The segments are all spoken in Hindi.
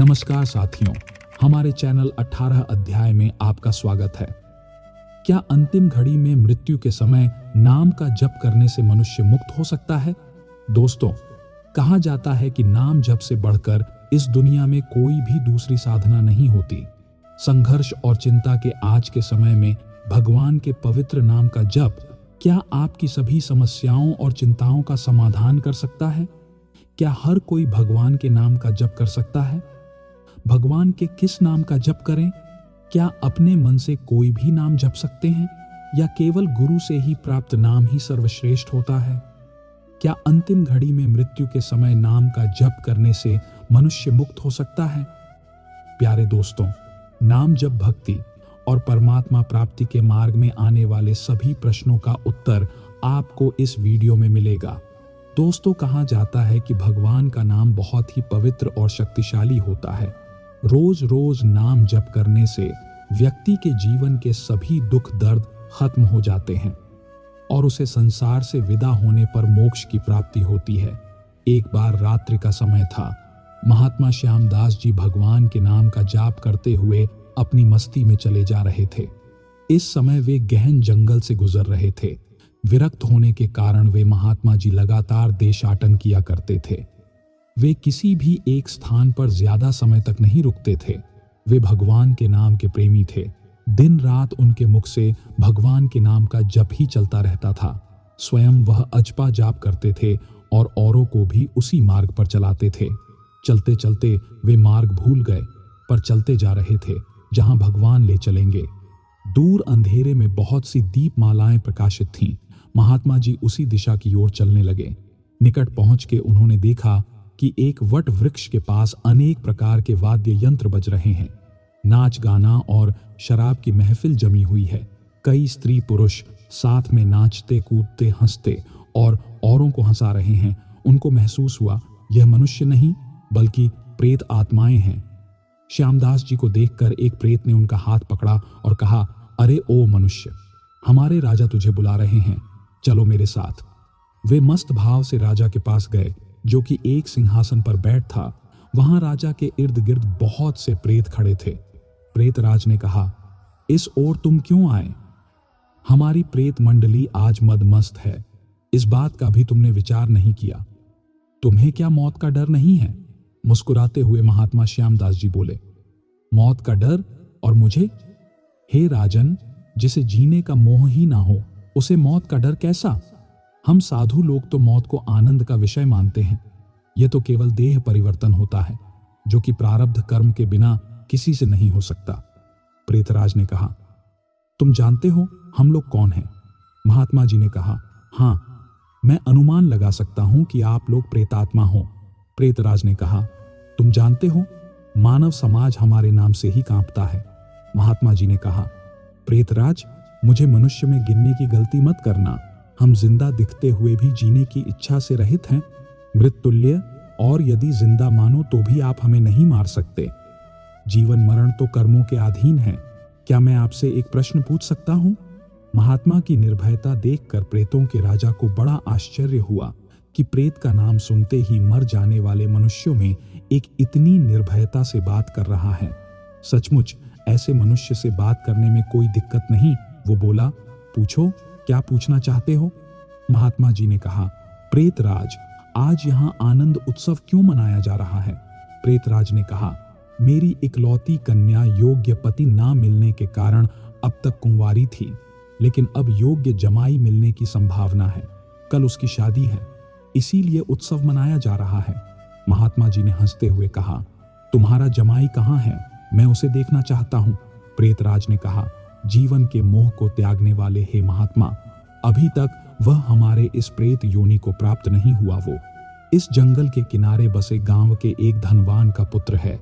नमस्कार साथियों, हमारे चैनल 18 अध्याय में आपका स्वागत है। क्या अंतिम घड़ी में मृत्यु के समय नाम का जप करने से मनुष्य मुक्त हो सकता है? दोस्तों, कहा जाता है कि नाम जप से बढ़कर इस दुनिया में कोई भी दूसरी साधना नहीं होती। संघर्ष और चिंता के आज के समय में भगवान के पवित्र नाम का जप क्या आपकी सभी समस्याओं और चिंताओं का समाधान कर सकता है? क्या हर कोई भगवान के नाम का जप कर सकता है? भगवान के किस नाम का जप करें? क्या अपने मन से कोई भी नाम जप सकते हैं या केवल गुरु से ही प्राप्त नाम ही सर्वश्रेष्ठ होता है? क्या अंतिम घड़ी में मृत्यु के समय नाम का जप करने से मनुष्य मुक्त हो सकता है? प्यारे दोस्तों, नाम जप भक्ति और परमात्मा प्राप्ति के मार्ग में आने वाले सभी प्रश्नों का उत्तर आपको इस वीडियो में मिलेगा। दोस्तों, कहा जाता है कि भगवान का नाम बहुत ही पवित्र और शक्तिशाली होता है। रोज रोज नाम जप करने से व्यक्ति के जीवन के सभी दुख दर्द खत्म हो जाते हैं और उसे संसार से विदा होने पर मोक्ष की प्राप्ति होती है। एक बार रात्रि का समय था। महात्मा श्यामदास जी भगवान के नाम का जाप करते हुए अपनी मस्ती में चले जा रहे थे। इस समय वे गहन जंगल से गुजर रहे थे। विरक्त होने के कारण वे महात्मा जी लगातार देशाटन किया करते थे। वे किसी भी एक स्थान पर ज्यादा समय तक नहीं रुकते थे। वे भगवान के नाम के प्रेमी थे। दिन रात उनके मुख से भगवान के नाम का जप ही चलता रहता था। स्वयं वह अजपा जाप करते थे और औरों को भी उसी मार्ग पर चलाते थे। चलते चलते वे मार्ग भूल गए, पर चलते जा रहे थे जहां भगवान ले चलेंगे। दूर अंधेरे में बहुत सी दीपमालाएं प्रकाशित थीं। महात्मा जी उसी दिशा की ओर चलने लगे। निकट पहुंच के उन्होंने देखा कि एक वट वृक्ष के पास अनेक प्रकार के वाद्य यंत्र बज रहे हैं। नाच गाना और शराब की महफिल जमी हुई है। कई स्त्री पुरुष साथ में नाचते कूदते हंसते और औरों को हंसा रहे हैं। उनको महसूस हुआ यह मनुष्य नहीं बल्कि प्रेत आत्माएं हैं। श्यामदास जी को देखकर एक प्रेत ने उनका हाथ पकड़ा और कहा, अरे ओ मनुष्य, हमारे राजा तुझे बुला रहे हैं, चलो मेरे साथ। वे मस्त भाव से राजा के पास गए, जो कि एक सिंहासन पर बैठ था। वहां राजा के इर्द गिर्द बहुत से प्रेत खड़े थे। प्रेतराज ने कहा, इस ओर तुम क्यों आए? हमारी प्रेत मंडली आज मदमस्त है। इस बात का भी तुमने विचार नहीं किया। तुम्हें क्या मौत का डर नहीं है? मुस्कुराते हुए महात्मा श्यामदास जी बोले, मौत का डर और मुझे? हे राजन, जिसे जीने का मोह ही ना हो उसे मौत का डर कैसा? हम साधु लोग तो मौत को आनंद का विषय मानते हैं। यह तो केवल देह परिवर्तन होता है, जो कि प्रारब्ध कर्म के बिना किसी से नहीं हो सकता। प्रेतराज ने कहा, तुम जानते हो हम लोग कौन हैं? महात्मा जी ने कहा, हाँ, मैं अनुमान लगा सकता हूं कि आप लोग प्रेतात्मा हो। प्रेतराज ने कहा, तुम जानते हो मानव समाज हमारे नाम से ही कांपता है। महात्मा जी ने कहा, प्रेतराज, मुझे मनुष्य में गिनने की गलती मत करना। हम जिंदा दिखते हुए भी जीने की इच्छा से रहित हैं, मृत्युल्य, और यदि जिंदा मानो तो भी आप हमें नहीं मार सकते। जीवन मरण तो कर्मों के अधीन है। क्या मैं आपसे एक प्रश्न पूछ सकता हूं? महात्मा की निर्भयता देखकर प्रेतों के राजा को बड़ा आश्चर्य हुआ कि प्रेत का नाम सुनते ही मर जाने वाले मनुष्यों में एक इतनी निर्भयता से बात कर रहा है। सचमुच ऐसे मनुष्य से बात करने में कोई दिक्कत नहीं। वो बोला, पूछो, क्या पूछना चाहते हो? महात्मा जी ने कहा, प्रेतराज, आज यहाँ आनंद उत्सव क्यों मनाया जा रहा है? प्रेतराज ने कहा, मेरी इकलौती कन्या योग्य पति ना मिलने के कारण अब तक कुंवारी थी, लेकिन अब योग्य जमाई मिलने की संभावना है। कल उसकी शादी है, इसीलिए उत्सव मनाया जा रहा है। महात्मा जी ने हंसते हुए कहा, तुम्हारा जमाई कहाँ है? मैं उसे देखना चाहता हूँ। प्रेतराज ने कहा, जीवन के मोह को त्यागने वाले हे महात्मा, अभी तक वह हमारे इस प्रेत योनि को प्राप्त नहीं हुआ। वो इस जंगल के किनारे बसे गांव के एक धनवान का पुत्र है।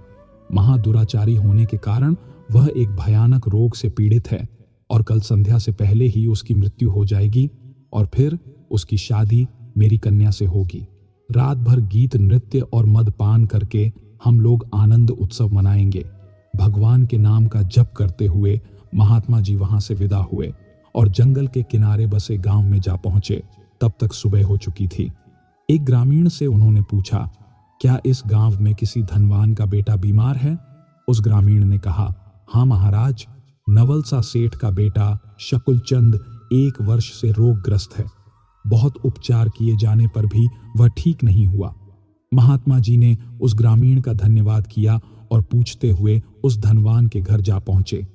महादुराचारी होने के कारण वह एक भयानक रोग से पीड़ित है और कल संध्या से पहले ही उसकी मृत्यु हो जाएगी और फिर उसकी शादी मेरी कन्या से होगी। रात भर गीत नृत्य और मदपान करके हम लोग आनंद उत्सव मनाएंगे। भगवान के नाम का जप करते हुए महात्मा जी वहां से विदा हुए और जंगल के किनारे बसे गांव में जा पहुंचे। तब तक सुबह हो चुकी थी। एक ग्रामीण से उन्होंने पूछा, क्या इस गांव में किसी धनवान का बेटा बीमार है? उस ग्रामीण ने कहा, हाँ महाराज, नवलसा सेठ का बेटा शकुलचंद 1 वर्ष से रोगग्रस्त है। बहुत उपचार किए जाने पर भी वह ठीक नहीं हुआ। महात्मा जी ने उस ग्रामीण का धन्यवाद किया और पूछते हुए उस धनवान के घर जा पहुंचे।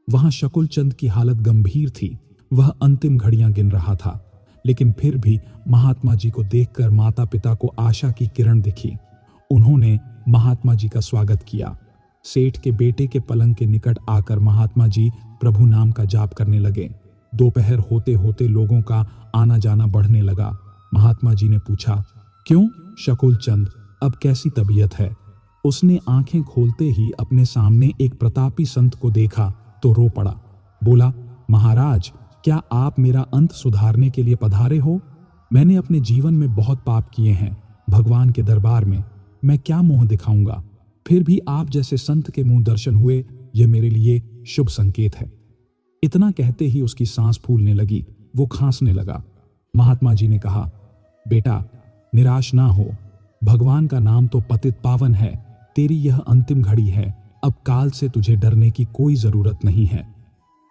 वहां शकुलचंद की हालत गंभीर थी। वह अंतिम घड़ियां गिन रहा था, लेकिन फिर भी महात्मा जी को देखकर माता पिता को आशा की किरण दिखी। उन्होंने महात्मा जी का स्वागत किया। सेठ के बेटे के पलंग के निकट आकर महात्मा जी प्रभु नाम का जाप करने लगे। दोपहर होते होते लोगों का आना जाना बढ़ने लगा। महात्मा जी ने पूछा, क्यों शकुलचंद, अब कैसी तबीयत है? उसने आंखें खोलते ही अपने सामने एक प्रतापी संत को देखा तो रो पड़ा। बोला, महाराज, क्या आप मेरा अंत सुधारने के लिए पधारे हो? मैंने अपने जीवन में बहुत पाप किए हैं। भगवान के दरबार में मैं क्या मुंह दिखाऊंगा? फिर भी आप जैसे संत के मुंह दर्शन हुए, यह मेरे लिए शुभ संकेत है। इतना कहते ही उसकी सांस फूलने लगी, वो खांसने लगा। महात्मा जी ने कहा, बेटा निराश ना हो, भगवान का नाम तो पतित पावन है। तेरी यह अंतिम घड़ी है, अब काल से तुझे डरने की कोई जरूरत नहीं है।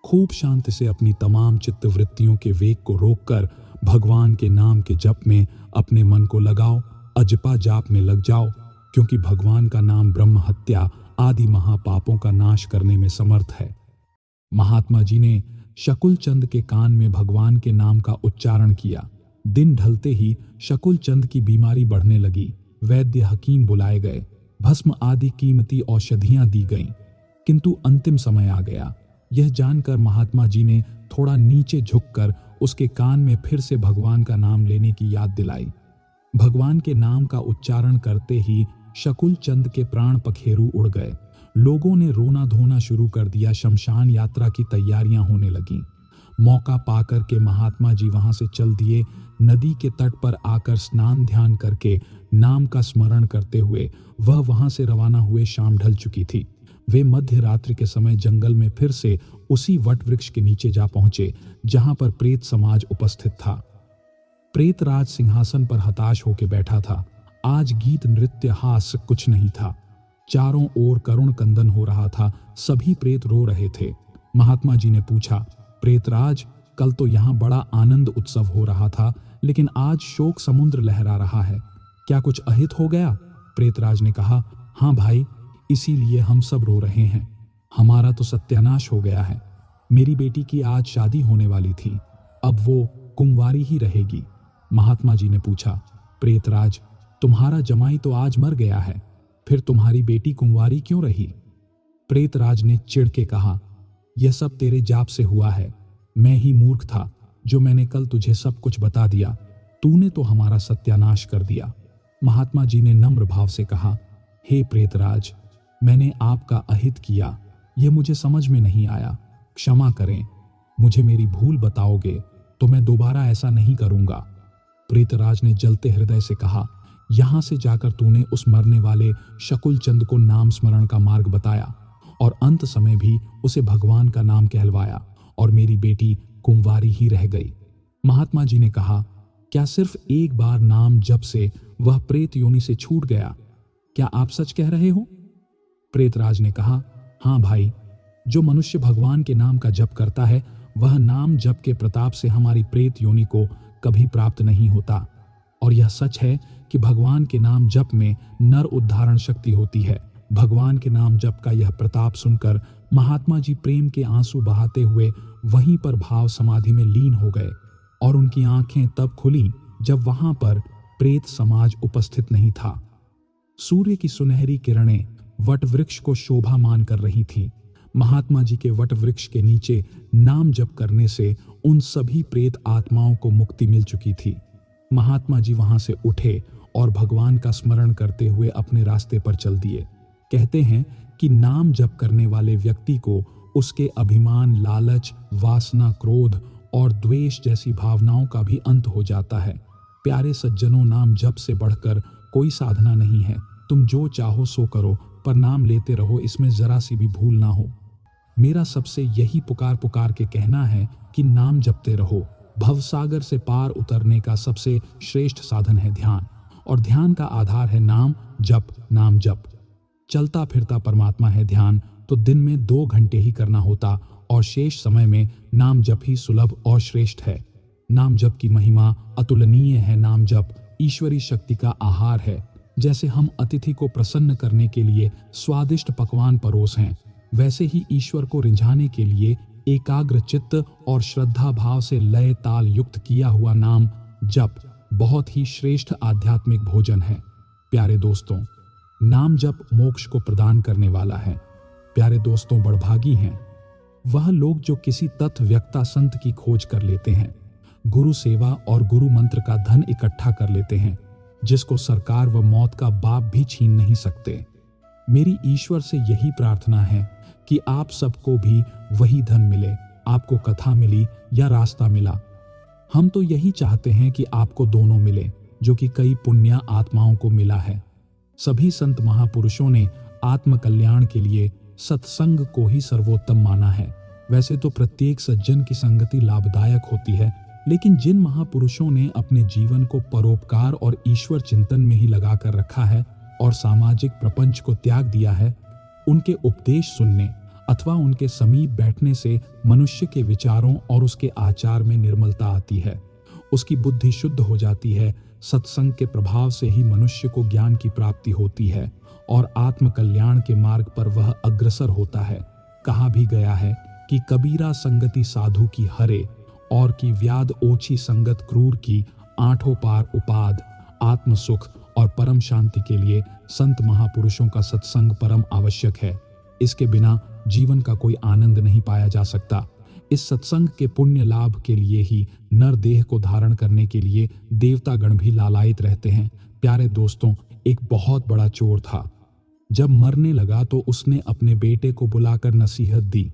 खूब शांति से अपनी तमाम चित्तवृत्तियों के वेग को रोककर भगवान के नाम के जप में अपने मन को लगाओ, अजपा जाप में लग जाओ, क्योंकि भगवान का नाम ब्रह्म हत्या आदि महापापों का नाश करने में समर्थ है। महात्मा जी ने शकुलचंद के कान में भगवान के नाम का उच्चारण किया। दिन ढलते ही शकुलचंद की बीमारी बढ़ने लगी। वैद्य हकीम बुलाए गए, भस्म आदि कीमती औषधियां दी गईं, किंतु अंतिम समय आ गया। यह जानकर महात्मा जी ने थोड़ा नीचे झुककर उसके कान में फिर से भगवान का नाम लेने की याद दिलाई। भगवान के नाम का उच्चारण करते ही शकुलचंद के प्राण पखेरु उड़ गए। लोगों ने रोना धोना शुरू कर दिया। शमशान यात्रा की तैयारियां होने लगीं। मौका पाकर के महात्मा जी वहां से चल दिए। नदी के तट पर आकर स्नान ध्यान करके नाम का स्मरण करते हुए वह वहां से रवाना हुए। शाम ढल चुकी थी। वे मध्य रात्रि के समय जंगल में फिर से उसी वट वृक्ष के नीचे जा पहुंचे जहां पर प्रेत समाज उपस्थित था। प्रेतराज सिंहासन पर हताश होकर बैठा था। आज गीत नृत्य हास्य कुछ नहीं था। चारों ओर करुण कंदन हो रहा था। सभी प्रेत रो रहे थे। महात्मा जी ने पूछा, प्रेतराज, कल तो यहाँ बड़ा आनंद उत्सव हो रहा था, लेकिन आज शोक समुद्र लहरा रहा है, क्या कुछ अहित हो गया? प्रेतराज ने कहा, हाँ भाई, इसीलिए हम सब रो रहे हैं। हमारा तो सत्यानाश हो गया है। मेरी बेटी की आज शादी होने वाली थी, अब वो कुंवारी ही रहेगी। महात्मा जी ने पूछा, प्रेतराज, तुम्हारा जमाई तो आज मर गया है, फिर तुम्हारी बेटी कुंवारी क्यों रही? प्रेतराज ने चिढ़ के कहा, यह सब तेरे जाप से हुआ है। मैं ही मूर्ख था जो मैंने कल तुझे सब कुछ बता दिया। तूने तो हमारा सत्यानाश कर दिया। महात्मा जी ने नम्र भाव से कहा, हे प्रेतराज, मैंने आपका अहित किया, यह मुझे समझ में नहीं आया। क्षमा करें, मुझे मेरी भूल बताओगे तो मैं दोबारा ऐसा नहीं करूंगा। प्रेतराज ने जलते हृदय से कहा, यहां से जाकर तूने उस मरने वाले शकुलचंद को नाम स्मरण का मार्ग बताया और अंत समय भी उसे भगवान का नाम कहलवाया और मेरी बेटी कुंवारी ही रह गई। महात्मा जी ने कहा, क्या सिर्फ एक बार नाम जप से वह प्रेत योनि से छूट गया? क्या आप सच कह रहे हो? प्रेतराज ने कहा, हाँ भाई, जो मनुष्य भगवान के नाम का जप करता है वह नाम जप के प्रताप से हमारी प्रेत योनि को कभी प्राप्त नहीं होता। और यह सच है कि भगवान के नाम जप में नर उद्धारण शक्ति होती है। भगवान के नाम जप का यह प्रताप सुनकर महात्मा जी प्रेम के आंसू बहाते हुए वहीं पर भाव समाधि में लीन हो गए और उनकी आंखें तब खुली जब वहां पर प्रेत समाज उपस्थित नहीं था। सूर्य की सुनहरी किरणें वट वृक्ष को शोभामान कर रही थीं। महात्मा जी के वट वृक्ष के नीचे नाम जप करने से उन सभी प्रेत आत्माओं को मुक्ति मिल चुकी थी। महात्मा जी वहां से उठे और भगवान का स्मरण करते हुए अपने रास्ते पर चल दिए। कहते हैं कि नाम जप करने वाले व्यक्ति को उसके अभिमान, लालच, वासना, क्रोध और द्वेष जैसी भावनाओं का भी अंत हो जाता है। प्यारे सज्जनों, नाम जप से बढ़कर कोई साधना नहीं है। तुम जो चाहो सो करो, पर नाम लेते रहो, इसमें जरा सी भी भूल ना हो। मेरा सबसे यही पुकार पुकार के कहना है कि नाम जपते रहो। भवसागर से पार उतरने का सबसे श्रेष्ठ साधन है ध्यान, और ध्यान का आधार है नाम जप, नाम जप। चलता फिरता परमात्मा है ध्यान, तो दिन में 2 घंटे ही करना होता और शेष समय में नाम जप ही सुलभ और श्रेष्ठ है। नाम जप की महिमा अतुलनीय है। नाम जप ईश्वरी शक्ति का आहार है। जैसे हम अतिथि को प्रसन्न करने के लिए स्वादिष्ट पकवान परोस हैं, वैसे ही ईश्वर को रिझाने के लिए एकाग्र चित्त और श्रद्धा भाव से लय ताल युक्त किया हुआ नाम जप बहुत ही श्रेष्ठ आध्यात्मिक भोजन है। प्यारे दोस्तों, नाम जप मोक्ष को प्रदान करने वाला है। प्यारे दोस्तों, बड़भागी हैं वह लोग जो किसी तत्व्यक्ता संत की खोज कर लेते हैं, गुरु सेवा और गुरु मंत्र का धन इकट्ठा कर लेते हैं, जिसको सरकार व मौत का बाप भी छीन नहीं सकते। मेरी ईश्वर से यही प्रार्थना है कि आप सबको भी वही धन मिले, आपको कथा मिली या रास्ता मिला। हम तो यही चाहते हैं कि आपको दोनों मिले, जो कि कई पुण्य आत्माओं को मिला है। सभी संत महापुरुषों ने आत्म कल्याण के लिए सत्संग को ही सर्वोत्तम माना है। वैसे तो प्रत्येक सज्जन की संगति लाभदायक होती है, लेकिन जिन महापुरुषों ने अपने जीवन को परोपकार और ईश्वर चिंतन में ही लगा कर रखा है और सामाजिक प्रपंच को त्याग दिया है, उनके उपदेश सुनने अथवा उनके समीप बैठने से मनुष्य के विचारों और उसके आचार में निर्मलता आती है। उसकी बुद्धि शुद्ध हो जाती है। सत्संग के प्रभाव से ही मनुष्य को ज्ञान की प्राप्ति होती है और आत्म कल्याण के मार्ग पर वह अग्रसर होता है। कहा भी गया है कि कबीरा संगति साधु की हरे और की व्याध ओछी संगत क्रूर की, आठों पार उपाद। आत्म सुख और परम शांति के लिए संत महापुरुषों का सत्संग परम आवश्यक है। इसके बिना जीवन का कोई आनंद नहीं पाया जा सकता। इस सत्संग के पुण्य लाभ के लिए ही नर देह को धारण करने के लिए देवतागण भी लालायित रहते हैं। प्यारे दोस्तों, एक बहुत बड़ा चोर था। जब मरने लगा तो उसने अपने बेटे को बुलाकर नसीहत दी,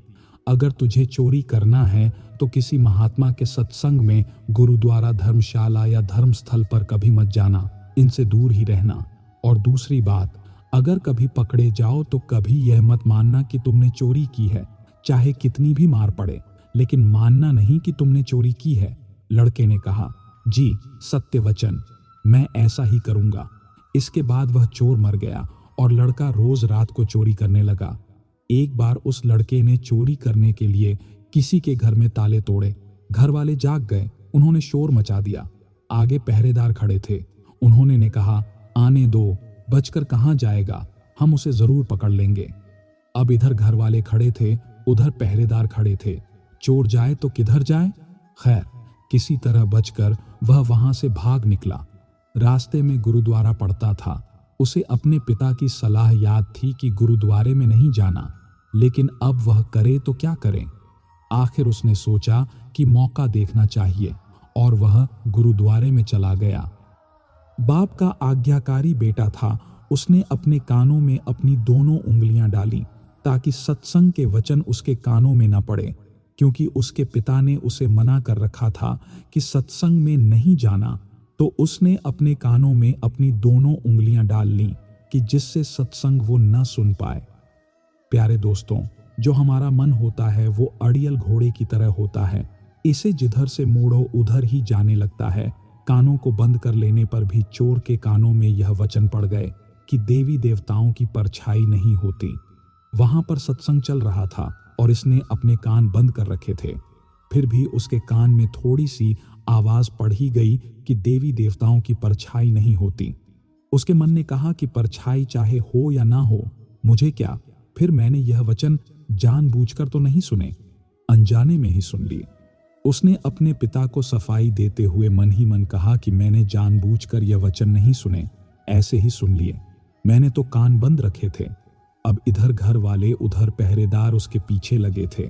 अगर तुझे चोरी करना है तो किसी महात्मा के सत्संग में, गुरुद्वारा, धर्मशाला या धर्मस्थल पर कभी मत जाना, इनसे दूर ही रहना। और दूसरी बात, अगर कभी पकड़े जाओ तो कभी यह मत मानना कि तुमने चोरी की है, चाहे कितनी भी मार पड़े, लेकिन मानना नहीं कि तुमने चोरी की है। लड़के ने कहा, जी सत्य वचन, मैं ऐसा ही करूंगा। इसके बाद वह चोर मर गया और लड़का रोज रात को चोरी करने लगा। एक बार उस लड़के ने चोरी करने के लिए किसी के घर में ताले तोड़े। घर वाले जाग गए, उन्होंने शोर मचा दिया। आगे पहरेदार खड़े थे। उन्होंने ने कहा, आने दो, बचकर कहाँ जाएगा, हम उसे जरूर पकड़ लेंगे। अब इधर घर वाले खड़े थे, उधर पहरेदार खड़े थे। चोर जाए तो किधर जाए। खैर, किसी तरह बचकर वह वहां से भाग निकला। रास्ते में गुरुद्वारा पड़ता था। उसे अपने पिता की सलाह याद थी कि गुरुद्वारे में नहीं जाना, लेकिन अब वह करे तो क्या करे। आखिर उसने सोचा कि मौका देखना चाहिए और वह गुरुद्वारे में चला गया। बाप का आज्ञाकारी बेटा था। उसने अपने कानों में अपनी दोनों उंगलियां डाली ताकि सत्संग के वचन उसके कानों में न पड़े, क्योंकि उसके पिता ने उसे मना कर रखा था कि सत्संग में नहीं जाना। तो उसने अपने कानों में अपनी दोनों उंगलियां डाल लीं कि जिससे सत्संग वो न सुन पाए। प्यारे दोस्तों, जो हमारा मन होता है वो अड़ियल घोड़े की तरह होता है। इसे जिधर से मोड़ो उधर ही जाने लगता है। कानों को बंद कर लेने पर भी चोर के कानों में यह वचन पड़ गए कि देवी देवताओं की परछाई नहीं होती। वहां पर सत्संग चल रहा था और इसने अपने कान बंद कर रखे थे। फिर भी उसके कान में थोड़ी सी आवाज पड़ ही गई कि देवी देवताओं की परछाई नहीं होती। उसके मन ने कहा कि परछाई चाहे हो या ना हो, मुझे क्या। फिर मैंने यह वचन जानबूझकर तो नहीं सुने, अनजाने में ही सुन लिए। उसने अपने पिता को सफाई देते हुए मन ही मन कहा कि मैंने जानबूझकर यह वचन नहीं सुने, ऐसे ही सुन लिए। मैंने तो कान बंद रखे थे। अब इधर घर वाले, उधर पहरेदार उसके पीछे लगे थे।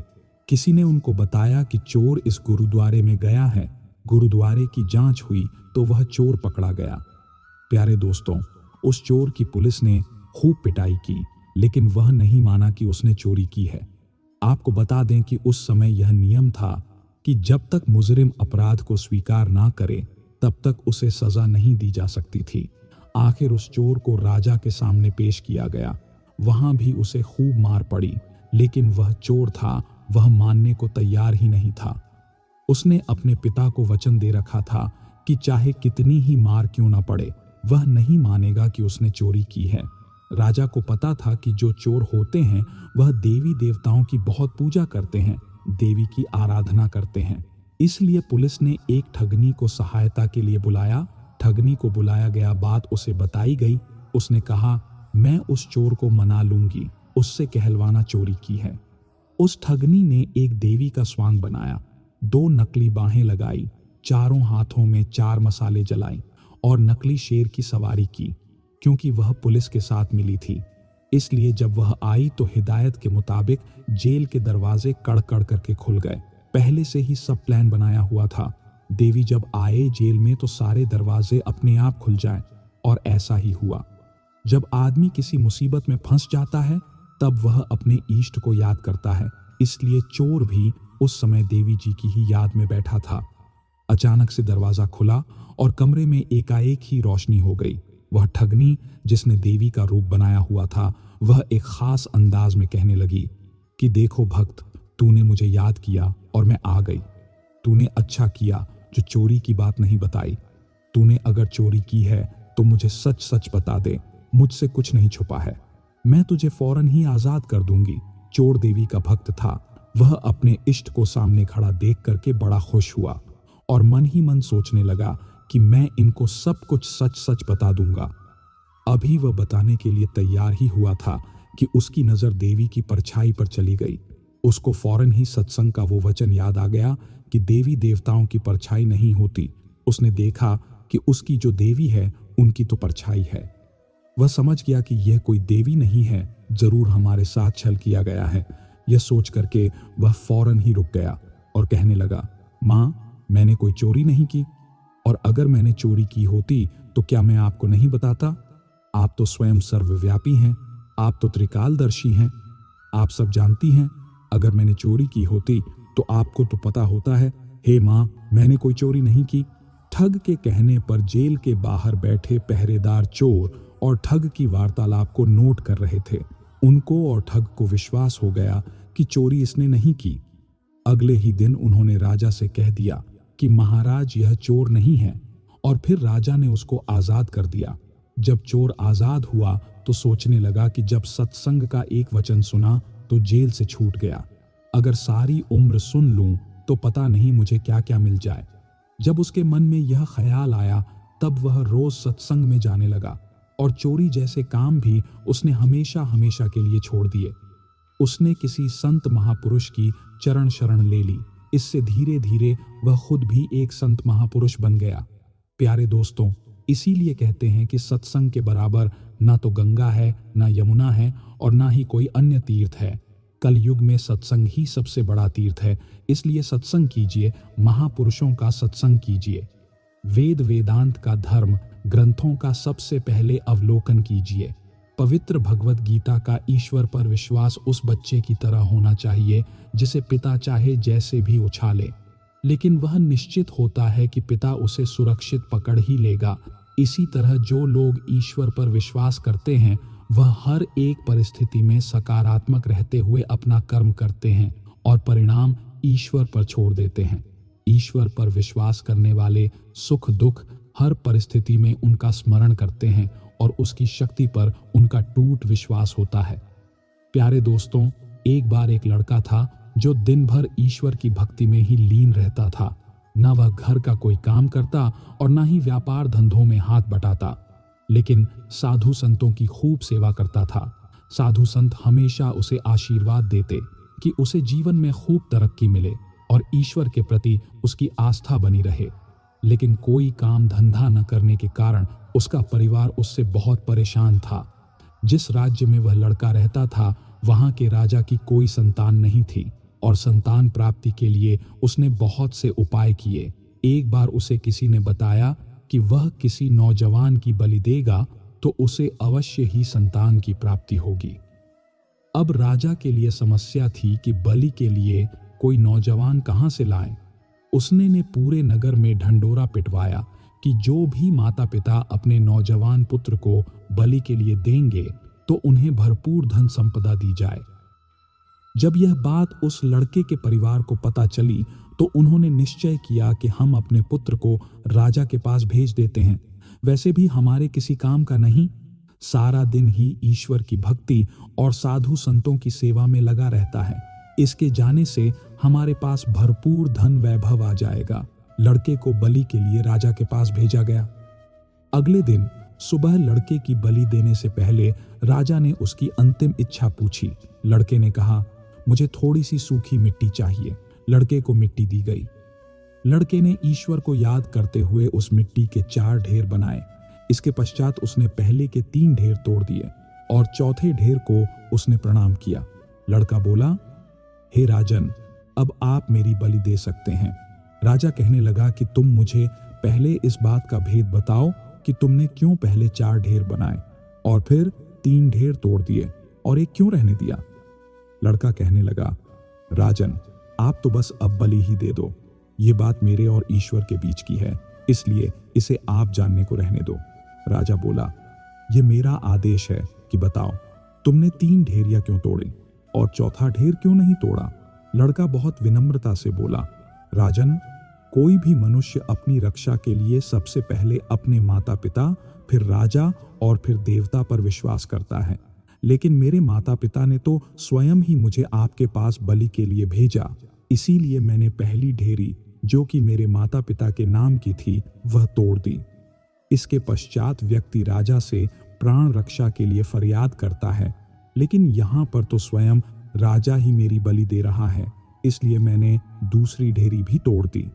किसी ने उनको बताया कि चोर इस गुरुद्वारे में गया है। गुरुद्वारे की जांच हुई तो वह चोर पकड़ा गया। प्यारे दोस्तों, उस चोर की पुलिस ने खूब पिटाई की, लेकिन वह नहीं माना कि उसने चोरी की है। आपको बता दें कि उस समय यह नियम था कि जब तक मुजरिम अपराध को स्वीकार ना करे तब तक उसे सजा नहीं दी जा सकती थी। आखिर उस चोर को राजा के सामने पेश किया गया। वहां भी उसे खूब मार पड़ी, लेकिन वह चोर था, वह मानने को तैयार ही नहीं था। उसने अपने पिता को वचन दे रखा था कि चाहे कितनी ही मार क्यों न पड़े, वह नहीं मानेगा कि उसने चोरी की है। राजा को पता था कि जो चोर होते हैं वह देवी देवताओं की बहुत पूजा करते हैं, देवी की आराधना करते हैं। इसलिए पुलिस ने एक ठगनी को सहायता के लिए बुलाया। ठगनी को बुलाया गया, बात उसे बताई गई। उसने कहा, मैं उस चोर को मना लूंगी, उससे कहलवाना चोरी की है। उस ठगनी ने एक देवी का स्वांग बनाया, 2 नकली बाहें लगाई, चारों हाथों में 4 मसाले जलाई और नकली शेर की सवारी की। क्योंकि वह पुलिस के साथ मिली थी, इसलिए जब वह आई तो हिदायत के मुताबिक जेल के दरवाजे कड़-कड़ करके खुल गए। पहले से ही सब प्लान बनाया हुआ था। देवी जब आए जेल में तो सारे दरवाजे अपने आप खुल जाएं, और ऐसा ही हुआ। जब आदमी किसी मुसीबत में फंस जाता है तब वह अपने इष्ट को याद करता है, इसलिए चोर भी उस समय देवी जी की ही याद में बैठा था। अचानक से दरवाजा खुला और कमरे में एकाएक ही रोशनी हो गई। वह ठगनी जिसने देवी का रूप बनाया हुआ था, वह एक खास अंदाज में कहने लगी कि देखो भक्त, तूने मुझे याद किया और मैं आ गई। तूने अच्छा किया जो चोरी की बात नहीं बताई। तूने अगर चोरी की है तो मुझे सच सच बता दे, मुझसे कुछ नहीं छुपा है। मैं तुझे फौरन ही आजाद कर दूंगी। चोर देवी का भक्त था। वह अपने इष्ट को सामने खड़ा देख करके बड़ा खुश हुआ और मन ही मन सोचने लगा कि मैं इनको सब कुछ सच सच बता दूंगा। अभी वह बताने के लिए तैयार ही हुआ था कि उसकी नजर देवी की परछाई पर चली गई। उसको फौरन ही सत्संग का वो वचन याद आ गया कि देवी देवताओं की परछाई नहीं होती। उसने देखा कि उसकी जो देवी है उनकी तो परछाई है। वह समझ गया कि यह कोई देवी नहीं है, जरूर हमारे साथ छल किया गया है। यह सोच करके वह फौरन ही रुक गया और कहने लगा, माँ, मैंने कोई चोरी नहीं की, और अगर मैंने चोरी की होती तो क्या मैं आपको नहीं बताता? आप तो स्वयं सर्वव्यापी हैं, आप तो त्रिकालदर्शी हैं, आप सब जानती हैं। अगर मैंने चोरी की होती तो आपको तो पता होता है। हे माँ, मैंने कोई चोरी नहीं की। ठग के कहने पर जेल के बाहर बैठे पहरेदार चोर और ठग की वार्तालाप को नोट कर रहे थे। उनको और ठग को विश्वास हो गया कि चोरी इसने नहीं की। अगले ही दिन उन्होंने राजा से कह दिया कि महाराज, यह चोर नहीं है, और फिर राजा ने उसको आजाद कर दिया। जब चोर आजाद हुआ तो सोचने लगा कि जब सत्संग का एक वचन सुना तो जेल से छूट गया। अगर सारी उम्र सुन लूं तो पता नहीं मुझे क्या क्या मिल जाए। जब उसके मन में यह ख्याल आया तब वह रोज सत्संग में जाने लगा और चोरी जैसे काम भी उसने हमेशा हमेशा के लिए छोड़ दिए। उसने किसी संत महापुरुष की चरण शरण ले ली। इससे धीरे धीरे वह खुद भी एक संत महापुरुष बन गया। प्यारे दोस्तों, इसीलिए कहते हैं कि सत्संग के बराबर ना तो गंगा है, ना यमुना है, और ना ही कोई अन्य तीर्थ है। कल युग में सत्संग ही सबसे बड़ा तीर्थ है। इसलिए सत्संग कीजिए, महापुरुषों का सत्संग कीजिए। वेद वेदांत का धर्म ग्रंथों का सबसे पहले अवलोकन कीजिए। पवित्र भगवत गीता का ईश्वर पर विश्वास उस बच्चे की तरह होना चाहिए जिसे पिता चाहे जैसे भी उछाले, लेकिन वह निश्चित होता है कि पिता उसे सुरक्षित पकड़ ही लेगा। इसी तरह जो लोग ईश्वर पर विश्वास करते हैं वह हर एक परिस्थिति में सकारात्मक रहते हुए अपना कर्म करते हैं और परिणाम ईश्वर पर छोड़ देते हैं। ईश्वर पर विश्वास करने वाले सुख दुख हर परिस्थिति में उनका स्मरण करते हैं और उसकी शक्ति पर उनका टूट विश्वास होता है। प्यारे दोस्तों, एक बार एक लड़का था जो दिन भर ईश्वर की भक्ति में ही लीन रहता था। न वह घर का कोई काम करता और न ही व्यापार धंधों में हाथ बटाता, लेकिन साधु संतों की खूब सेवा करता था। साधु संत हमेशा उसे आशीर्वाद देते कि उसे जीवन में खूब तरक्की मिले और ईश्वर के प्रति उसकी आस्था बनी रहे। लेकिन कोई काम धंधा न करने के कारण उसका परिवार उससे बहुत परेशान था। जिस राज्य में वह लड़का रहता था वहां के राजा की कोई संतान नहीं थी और संतान प्राप्ति के लिए उसने बहुत से उपाय किए। एक बार उसे किसी ने बताया कि वह किसी नौजवान की बलि देगा तो उसे अवश्य ही संतान की प्राप्ति होगी। अब राजा के लिए समस्या थी कि बलि के लिए कोई नौजवान कहां से लाएं। उसने ने पूरे नगर में ढंडोरा पिटवाया कि जो भी माता पिता अपने नौजवान पुत्र को बलि के लिए देंगे तो उन्हें भरपूर धन संपदा दी जाए। जब यह बात उस लड़के के परिवार को पता चली तो उन्होंने निश्चय किया कि हम अपने पुत्र को राजा के पास भेज देते हैं। वैसे भी हमारे किसी काम का नहीं, सारा दिन ही ईश्वर की भक्ति और साधु संतों की सेवा में लगा रहता है। इसके जाने से हमारे पास भरपूर धन वैभव आ जाएगा। लड़के को बलि के लिए राजा के पास भेजा गया। अगले दिन सुबह लड़के की बलि देने से पहले राजा ने उसकी अंतिम इच्छा पूछी। लड़के ने कहा, मुझे थोड़ी सी सूखी मिट्टी चाहिए। लड़के को मिट्टी दी गई। लड़के ने ईश्वर को याद करते हुए उस मिट्टी के 4 ढेर बनाए। इसके पश्चात उसने पहले के 3 ढेर तोड़ दिए और चौथे ढेर को उसने प्रणाम किया। लड़का बोला, हे राजन, अब आप मेरी बलि दे सकते हैं। राजा कहने लगा कि तुम मुझे पहले इस बात का भेद बताओ कि तुमने क्यों पहले 4 ढेर बनाए और फिर 3 ढेर तोड़ दिए और एक क्यों रहने दिया। लड़का कहने लगा, राजन, आप तो बस अब बलि ही दे दो। ये बात मेरे और ईश्वर के बीच की है, इसलिए इसे आप जानने को रहने दो। राजा बोला, ये मेरा आदेश है कि बताओ तुमने 3 ढेरिया क्यों तोड़े और चौथा ढेर क्यों नहीं तोड़ा। लड़का बहुत विनम्रता से बोला, राजन, कोई भी मनुष्य अपनी रक्षा के लिए सबसे पहले अपने माता पिता, फिर राजा और फिर देवता पर विश्वास करता है, लेकिन मेरे माता पिता ने तो स्वयं ही मुझे आपके पास बलि के लिए भेजा। इसीलिए मैंने पहली ढेरी, जो कि मेरे माता पिता के नाम की थी, वह तोड़ दी। इसके पश्चात व्यक्ति राजा से प्राण रक्षा के लिए फरियाद करता है, लेकिन यहाँ पर तो स्वयं राजा ही मेरी बलि दे रहा है, इसलिए मैंने दूसरी ढेरी भी तोड़ दी।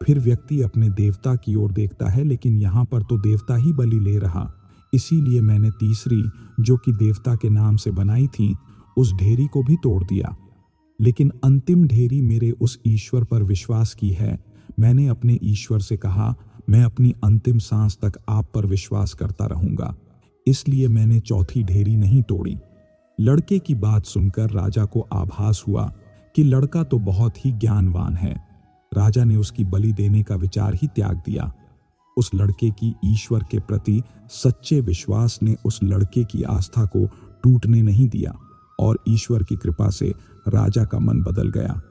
फिर व्यक्ति अपने देवता की ओर देखता है, लेकिन यहाँ पर तो देवता ही बलि ले रहा, इसीलिए मैंने तीसरी, जो कि देवता के नाम से बनाई थी, उस ढेरी को भी तोड़ दिया। लेकिन अंतिम ढेरी मेरे उस ईश्वर पर विश्वास की है। मैंने अपने ईश्वर से कहा, मैं अपनी अंतिम सांस तक आप पर विश्वास करता रहूंगा, इसलिए मैंने चौथी ढेरी नहीं तोड़ी। लड़के की बात सुनकर राजा को आभास हुआ कि लड़का तो बहुत ही ज्ञानवान है। राजा ने उसकी बलि देने का विचार ही त्याग दिया। उस लड़के की ईश्वर के प्रति सच्चे विश्वास ने उस लड़के की आस्था को टूटने नहीं दिया और ईश्वर की कृपा से राजा का मन बदल गया।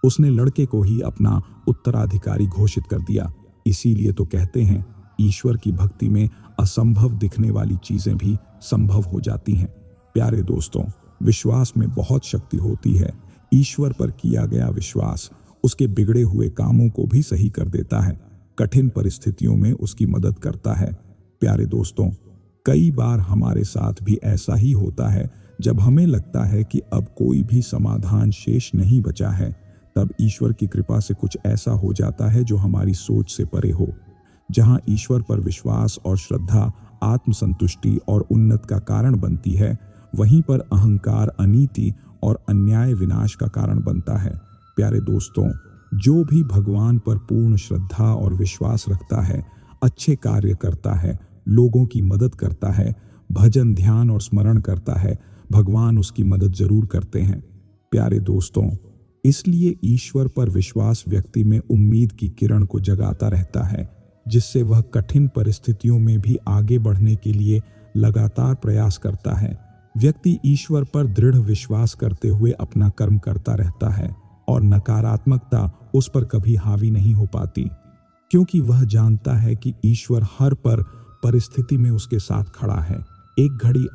उसने लड़के को ही अपना उत्तराधिकारी घोषित कर दिया। इसीलिए तो कहते हैं, ईश्वर की भक्ति में असंभव दिखने वाली चीजें भी संभव हो जाती हैं। प्यारे दोस्तों, विश्वास में बहुत शक्ति होती है। ईश्वर पर किया गया विश्वास उसके बिगड़े हुए कामों को भी सही कर देता है, कठिन परिस्थितियों में उसकी मदद करता है। प्यारे दोस्तों, कई बार हमारे साथ भी ऐसा ही होता है। जब हमें लगता है कि अब कोई भी समाधान शेष नहीं बचा है, तब ईश्वर की कृपा से कुछ ऐसा हो जाता है जो हमारी सोच से परे हो। जहां ईश्वर पर विश्वास और श्रद्धा आत्मसंतुष्टि और उन्नत का कारण बनती है, वहीं पर अहंकार अनीति और अन्याय विनाश का कारण बनता है। प्यारे दोस्तों, जो भी भगवान पर पूर्ण श्रद्धा और विश्वास रखता है, अच्छे कार्य करता है, लोगों की मदद करता है, भजन ध्यान और स्मरण करता है, भगवान उसकी मदद जरूर करते हैं। प्यारे दोस्तों, इसलिए ईश्वर पर विश्वास व्यक्ति में उम्मीद की किरण को जगाता रहता है, जिससे वह कठिन परिस्थितियों में भी आगे बढ़ने के लिए लगातार प्रयास करता है। व्यक्ति ईश्वर पर दृढ़ विश्वास करते हुए अपना कर्म करता रहता है और नकारात्मकता उस पर कभी हावी नहीं हो पाती, क्योंकि वह जानता है कि ईश्वर हर परिस्थिति में उसके साथ खड़ा है। एक घड़ी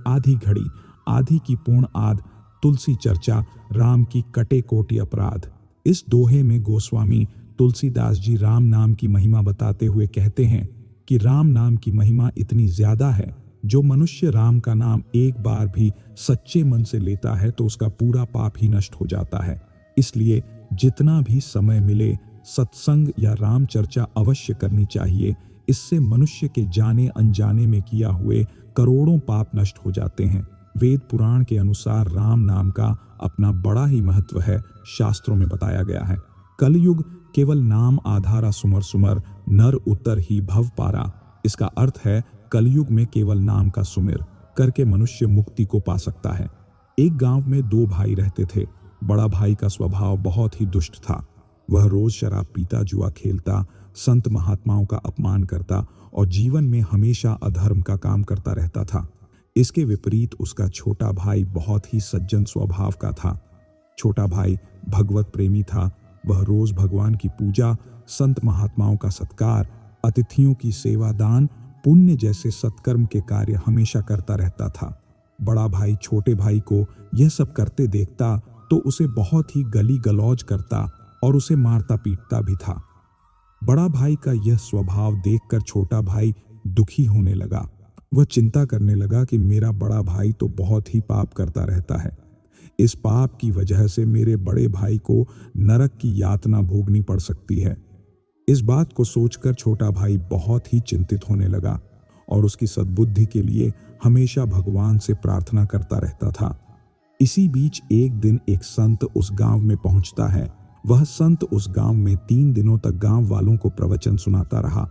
आधी की पूर्ण आध, तुलसी चर्चा, राम की कटे कोटि अपराध। इस दोहे में गोस्वामी तुलसीदास जी राम नाम की महिमा बताते हुए कहते हैं कि राम नाम की महिमा इतनी ज्यादा है, जो मनुष्य राम का नाम एक बार भी सच्चे मन से लेता है तो उसका पूरा पाप ही नष्ट हो जाता है। इसलिए जितना भी समय मिले सत्संग या राम चर्चा अवश्य करनी चाहिए। इससे मनुष्य के जाने अनजाने में किया हुए करोड़ों पाप नष्ट हो जाते हैं। वेद पुराण के अनुसार राम नाम का अपना बड़ा ही महत्व है, शास्त्रों में बताया गया है। कलयुग केवल नाम आधारा सुमर सुमर, नर उतर ही भव पारा। इसका अर्थ है कलयुग में केवल नाम का सुमिर करके मनुष्य मुक्ति को पा सकता है। एक गांव में 2 भाई रहते थे। बड़ा भाई का स्वभाव बहुत ही दुष्ट था। वह रोज शराब पीता, जुआ खेलता, संत महात्माओं का अपमान करता और जीवन में हमेशा अधर्म का काम करता रहता था। इसके विपरीत उसका छोटा भाई बहुत ही सज्जन स्वभाव का था। छोटा भाई भगवत प्रेमी था। वह रोज भगवान की पूजा, संत महात्माओं का सत्कार, अतिथियों की सेवा दान, पुण्य जैसे सत्कर्म के कार्य हमेशा करता रहता था। बड़ा भाई छोटे भाई को यह सब करते देखता तो उसे बहुत ही गली गलौज करता और उसे मारता पीटता भी था। बड़ा भाई का यह स्वभाव देखकर छोटा भाई दुखी होने लगा। वह चिंता करने लगा कि मेरा बड़ा भाई तो बहुत ही पाप करता रहता है। इस पाप की वजह से मेरे बड़े भाई को नरक की यातना भोगनी पड़ सकती है। इस बात को सोचकर छोटा भाई बहुत ही चिंतित होने लगा और उसकी सद्बुद्धि के लिए हमेशा भगवान से प्रार्थना करता रहता था। इसी बीच एक दिन एक संत उस गांव में पहुंचता है। वह संत उस गांव में 3 दिनों तक गांव वालों को प्रवचन सुनाता रहा।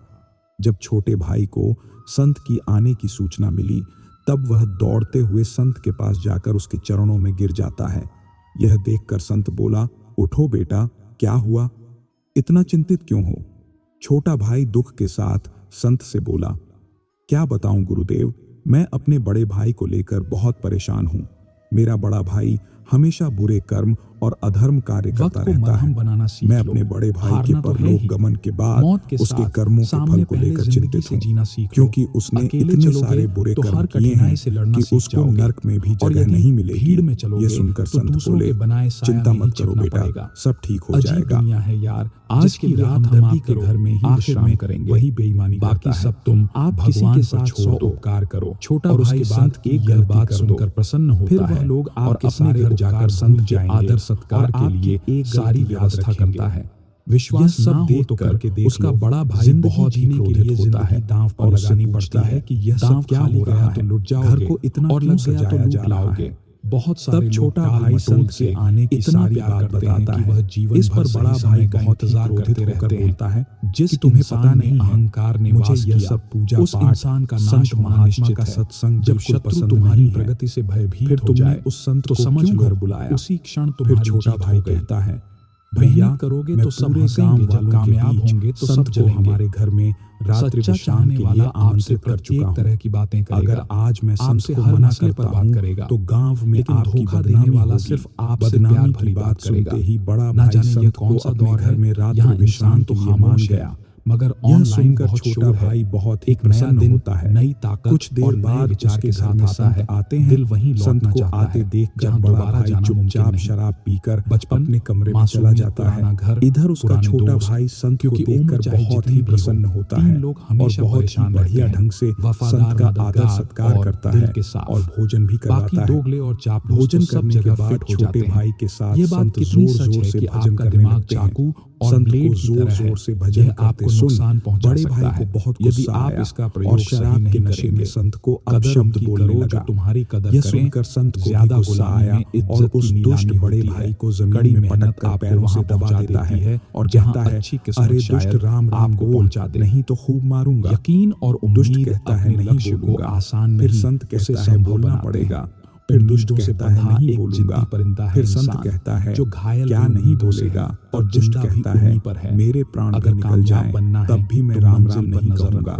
जब छोटे भाई को संत की आने की सूचना मिली तब वह दौड़ते हुए संत के पास जाकर उसके चरणों में गिर जाता है। यह देखकर संत बोला, उठो बेटा, क्या हुआ? इतना चिंतित क्यों हो? छोटा भाई दुख के साथ संत से बोला, क्या बताऊं गुरुदेव, मैं अपने बड़े भाई को लेकर बहुत परेशान हूं। मेरा बड़ा भाई हमेशा बुरे कर्म और अधर्म कार्य करता रहता है। मैं अपने बड़े भाई के परलोक गमन के बाद उसके कर्मों के फल को लेकर चिंतित हूँ, क्योंकि उसने इतने सारे बुरे कर्म किए हैं कि उसको नरक में भी जगह नहीं मिलेगी। ये सुनकर संत बोले, चिंता मत करो बेटा, सब ठीक हो जाएगा। आज की रात हम आपके घर में ही विश्राम करेंगे, वही बेईमानी बाकी सब तुम आप किसी के साथ 100 उपकार करो। छोटा भाई संत की एक बात सुनकर प्रसन्न होता है लोग और अपने घर जाकर संत के आदर सत्कार के लिए एक सारी व्यवस्था करता है। विश्वास सब देख तो करके उसका बड़ा भाई बहुत जीने के लिए होता है, दांव पर लगानी पड़ता है कि यह सब क्या हो रहा है, तो लुट जाओगे, घर को इतना और लग गया तो लूट लाओगे। बहुत सारे छोटा भाई संत के आने की सारी बात बताता है। वह जीवन इस पर बड़ा भाई बहुत क्रोधित होकर बोलता है, जिस तुम्हें पता नहीं अहंकार ने मुझे यह सब पूजा उस इंसान का नाश महात्मा का सत्संग जब शत्रु तुम्हारी प्रगति से भयभीत हो जाए उस संत को समझ कर बुलाया, उसी क्षण तुम्हारी छोटा भाई कहता है, भैया करोगे तो सब हंसेंगे, जब कामयाब होंगे तो सब हमारे घर में रात्रि विश्राम के लिए आमंत्रित कर चुका हूं। तरह की बातें करेगा। अगर आज मैं संत को मना करता हूं तो गांव में आपकी धोखा वाला सिर्फ आपसे प्यार भरी बात करेगा। ही बड़ा भाई संत को अपने घर में रात्रि विश्राम के लिए मान गया, मगर यह सुनकर छोटा भाई बहुत ही प्रसन्न होता है। नई ताकत कुछ देर बाद उसके घर में संत आते हैं। दिल वहीं संत को आते देखकर बड़ा भाई चुपचाप शराब पीकर अपने कमरे में चला जाता है। इधर उसका छोटा भाई संत को देखकर बहुत ही प्रसन्न होता है और बहुत ही बढ़िया ढंग से संत का आदर सत्कार करता है और भोजन भी कराता है। भोजन करने के बाद छोटे भाई के साथ संत जोर जोर से भजन करने लगते हैं। संत को जोर जोर से भजन करते सुन बड़े भाई को बहुत गुस्सा आया और शराब के नशे में संत को अपशब्द बोलने लगा। तुम्हारी कदर यह सुनकर संत को ज्यादा गुस्सा आया और उस दुष्ट बड़े भाई को जमीन में पटक कर पैरों से दबा देता है और कहता है, अरे दुष्ट राम राम को पहुंचा दे, नहीं तो खूब मारूंगा। यकीन और दुष्ट कहता है, नहीं बोलूंगा। आसान फिर संत कहता है, बोलना पड़ेगा। फिर दुष्ट कहता है, नहीं बोलूंगा। फिर संत कहता है, जो घायल क्या नहीं बोलेगा। और दुष्ट कहता है, मेरे प्राण अगर निकल जाए तब भी मैं राम राम नहीं कहूंगा।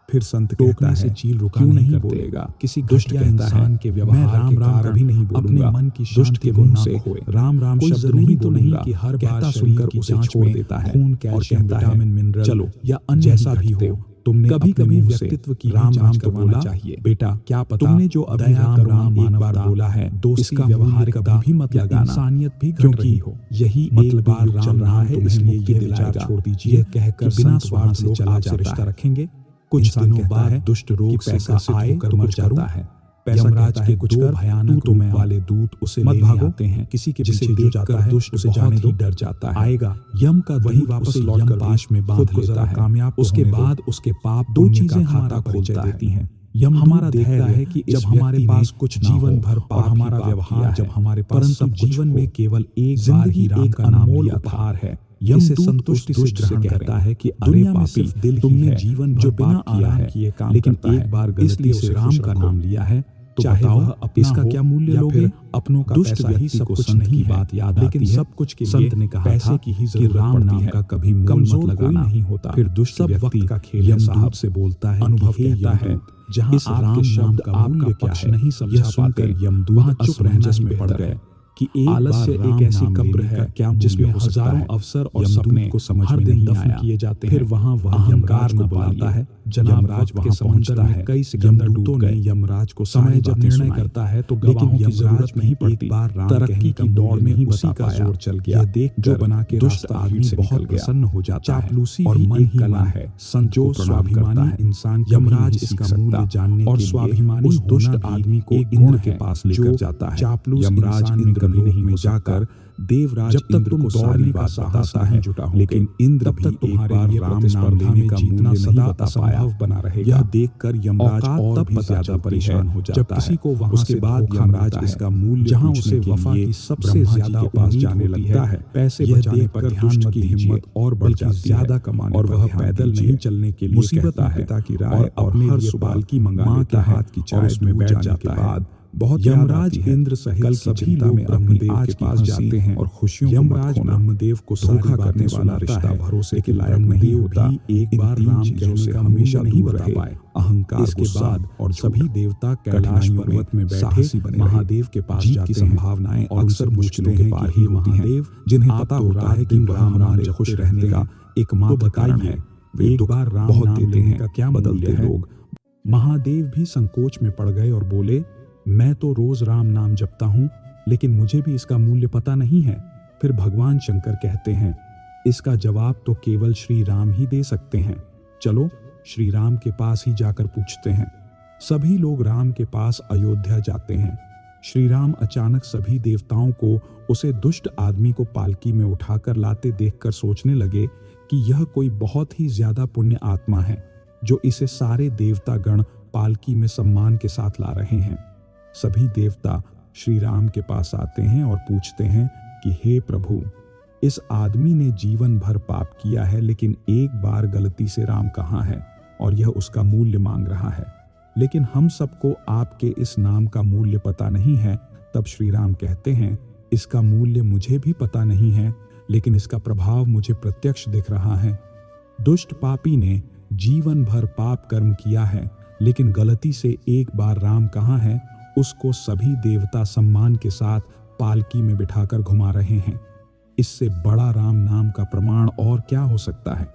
फिर संत कहता है, क्यों नहीं बोलेगा। किसी दुष्ट इंसान के व्यवहार मैं राम राम कभी नहीं बोलूंगा। मन की दुष्ट के मुंह से राम राम शब्द नहीं तो नहीं कि हर कहता सुनकर उसे छोड़ देता है और कहता है, मिनरल चलो या अन्य जैसा भी हो, तुमने कभी कभी व्यक्तित्व की राम राम तो बोला चाहिए। बेटा क्या पता तुमने जो अभी राम राम एक बार बोला है इसका व्यवहार कभी भी मत लगाना, इंसानियत भी क्योंकि हो यही मतलब बार राम रहा है, इसलिए ये विचार छोड़ दीजिए। कहकर बिना स्वार्थ से चला रिश्ता रखेंगे। कुछ दिनों बाद दुष्ट रोग से आए तो मर जाता है। यमराज के कुछ भयानक रूप वाले दूत उसे लेने आते हैं। किसी के पीछे देख जाता है, दुष्ट उसे जाने ही डर जाता है। आएगा यम का वही वापस लौटकर पाश में बांध लेता है। कामयाब उसके बाद उसके पाप दो चीजें हमारा परिचय देती हैं। यम हमारा देखता है कि जब हमारे पास कुछ जीवन भर और हमारा व्यवहार जब हमारे पास सब जीवन में केवल एक बार ही राम का नाम लिया उपहार है। यम संतुष्टि से कहता है कि अरे पापी, तुमने जीवन जो बिना आराम किए काम लेकिन एक बार गलती से राम का नाम लिया है, तो बताओ इसका क्या मूल्य लोगे। अपनों का दुष्ट व्यक्ति सब कुछ नहीं बात याद लेकिन सब कुछ के संत ने कहा पैसे की ही जरूरत राम नाम का कभी मूल मत लगाना नहीं होता। फिर दुष्ट व्यक्ति का खेल यमदूत से बोलता है, अनुभव कहता है, जहाँ इस राम शब्द का मूल्य क्या है नहीं समझा पाते यमदूत चुप रहना में पड़ गए। कि एक आलस्य बार एक ऐसी नाम कब्र लेने का है क्या मूल्य जिसमें हो सकता हजारों है। अवसर और यमदूत सपने को समझ हर में दिन नहीं दफन आया। किए जाते फिर हैं। वहां वह अहंकार यमराज को न बुलाता पालिए। है। जनाब यमराज वक्त के वहां समंदर पहुंचता में है। कई सिकंदर डूब यमदूतों ने गए। यमराज को समय सारी जब बातें निर्णय सुनाई, करता है तो लेकिन गवाहों की यमराज जरूरत भी नहीं एक पड़ती। बार राम तरक्की कहने का की दौड़ मूल्य में नहीं उसी बता का पाया। जोर चल गया। यह देखकर जो बना के दुष्ट रास्ता आदमी भीड़ से बहुत निकल गया। प्रसन्न हो जाता है चापलूसी और भी मन एक ही कला मन है संत जो को प्रणाम करता स्वाभिमानी है। इंसान यमराज कभी इसका इसका मूल्य मूल्य जानने और के लिए स्वाभिमानी उस दुष्ट होना भी आदमी को एक इंद्र गुण के है पास जो लेकर जाता है। चापलूस यमराज इंसान इंद्र कभी इंद्रलोक नहीं में हो सकता। जाकर देवराज जब तक इंद्र तुम को सारी दौड़ने का बात साहस बताता नहीं है, जुटा होगे, लेकिन इंद्र तब भी तक एक तुम्हारे बार लिए राम नाम प्रतिस्पर्धा लेने में का जीतना मूल्य नहीं सदा बता पाया। असंभव बना रहेगा। यह देखकर यमराज औकात और तब भी पता ज्यादा चलती है परेशान हो जब जाता किसी है। को वहां उसके से बाद धोखा यमराज मिलता है। इसका मूल्य जहां पूछने उसे के वफा लिए की सबसे ब्रह्मा जी ज्यादा के पास उम्मीद जाने होती लगता है, है। पैसे यह बचाने पर देखकर ध्यान दुष्ट मत की दीजिए, हिम्मत और बढ़ बल्कि जाती ज्यादा है कमाने और पर वह ध्यान पैदल दीजिए। नहीं चलने के लिए मुसीबत कहता में है पिता की और राय और अपने हर लिए सुबह पालकी मंगा माँ लेता के है हाथ की और चाय उसमें दूध बैठ जाने जाता के है। बाद बहुत यमराज याद आती है। इंद्र सहित कल की सभी चिंता लोग में अपनी ब्रह्मदेव आज के की पास हंसी जाते हैं और खुशियों को मत यमराज खोना। ब्रह्मदेव को धोखा सारी करने बातें वाला सुनाता रिश्ता है, भरोसे के लेकिन लायक नहीं ब्रह्मदेव होता। भी एक इन बार तीन राम चीजों कहने से का हमेशा मूल्य नहीं दूर बता रहे। पाए। अहंकार, इसके गुस्सा बाद और सभी झूठ। देवता कैलाश कठिनाइयों में पर्वत में बैठे साहसी बने रहे। महादेव के पास जीत जाते की हैं संभावनाएं और अक्सर उनसे मुश्किलों पूछते के हैं पार कि ही हे होती हैं, महादेव, जिन्हें आप पता तो होता रात है कि दिन वह राम नाम हमारे जपते खुश रहते रहने का हैं। एकमात्र तो कारण बताइए, है। वे एक दुख बार राम बहुत नाम देते लेने हैं का क्या बदलते मूल्य है? लोग। महादेव भी संकोच में पड़ गए और बोले, मैं तो रोज राम नाम जपता हूँ, लेकिन मुझे भी इसका मूल्य पता नहीं है। फिर भगवान शंकर कहते हैं, इसका जवाब तो केवल श्री राम ही दे सकते हैं। चलो श्री राम के पास ही जाकर पूछते हैं। सभी लोग राम के पास अयोध्या जाते हैं। श्री राम अचानक सभी देवताओं को उसे दुष्ट आदमी को पालकी में उठाकर लाते देखकर सोचने लगे कि यह कोई बहुत ही ज्यादा पुण्य आत्मा है जो इसे सारे देवता गण पालकी में सम्मान के साथ ला रहे हैं। सभी देवता श्री राम के पास आते हैं और पूछते हैं कि हे प्रभु, इस आदमी ने जीवन भर पाप किया है, लेकिन एक बार गलती से राम कहा है और यह उसका मूल्य मांग रहा है, लेकिन हम सबको आपके इस नाम का मूल्य पता नहीं है। तब श्री राम कहते हैं, इसका मूल्य मुझे भी पता नहीं है, लेकिन इसका प्रभाव मुझे प्रत्यक्ष दिख रहा है। दुष्ट पापी ने जीवन भर पाप कर्म किया है, लेकिन गलती से एक बार राम कहा है, उसको सभी देवता सम्मान के साथ पालकी में बिठाकर घुमा रहे हैं। इससे बड़ा राम नाम का प्रमाण और क्या हो सकता है।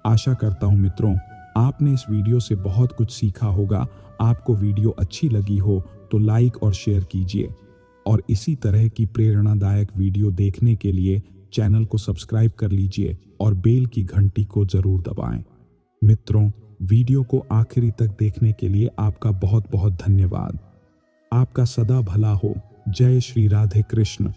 आशा करता हूं मित्रों, आपने इस वीडियो से बहुत कुछ सीखा होगा। आपको वीडियो अच्छी लगी हो तो लाइक और शेयर कीजिए और इसी तरह की प्रेरणादायक वीडियो देखने के लिए चैनल को सब्सक्राइब कर लीजिए और बेल की घंटी को जरूर दबाएं। मित्रों, वीडियो को आखिरी तक देखने के लिए आपका बहुत बहुत धन्यवाद। आपका सदा भला हो। जय श्री राधे कृष्ण।